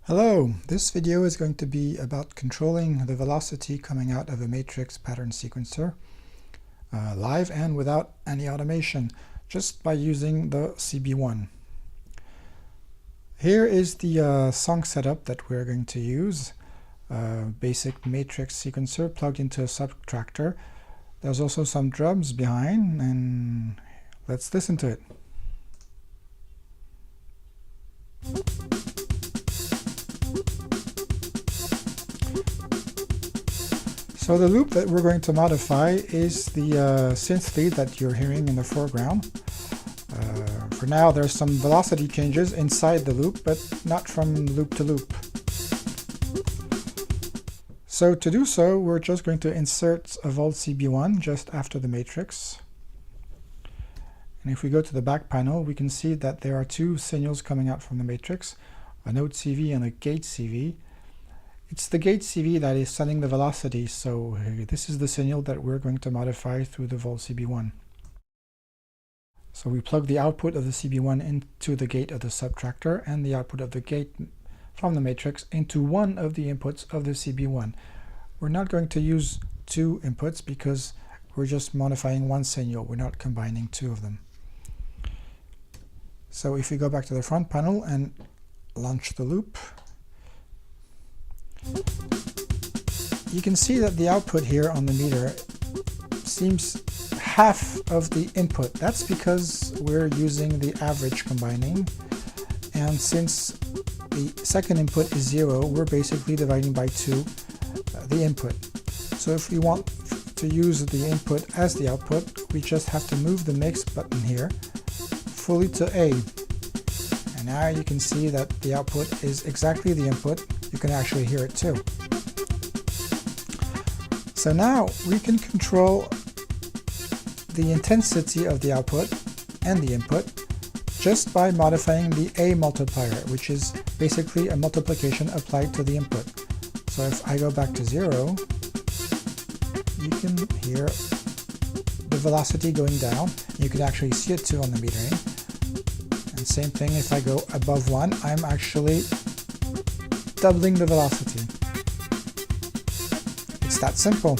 Hello, this video is going to be about controlling the velocity coming out of a matrix pattern sequencer live and without any automation, just by using the CB-1. Here is the song setup that we're going to use. Basic matrix sequencer plugged into a subtractor. There's also some drums behind, and let's listen to it. So the loop that we're going to modify is the synth lead that you're hearing in the foreground. For now, there's some velocity changes inside the loop, but not from loop to loop. So to do so, we're just going to insert a volt CB1 just after the matrix. And if we go to the back panel, we can see that there are two signals coming out from the matrix, a node CV and a gate CV. It's the gate CV that is sending the velocity, so this is the signal that we're going to modify through the volt CB1. So we plug the output of the CB1 into the gate of the subtractor and the output of the gate from the matrix into one of the inputs of the CB1. We're not going to use two inputs because we're just modifying one signal. We're not combining two of them. So if we go back to the front panel and launch the loop, you can see that the output here on the meter seems half of the input. That's because we're using the average combining, and since the second input is 0, we're basically dividing by 2 the input. So if we want to use the input as the output, we just have to move the mix button here fully to A. And now you can see that the output is exactly the input. You can actually hear it too. So now we can control the intensity of the output and the input just by modifying the A multiplier, which is basically a multiplication applied to the input. So if I go back to 0, you can hear the velocity going down. You can actually see it too on the metering. And same thing, if I go above 1, I'm actually doubling the velocity. It's that simple.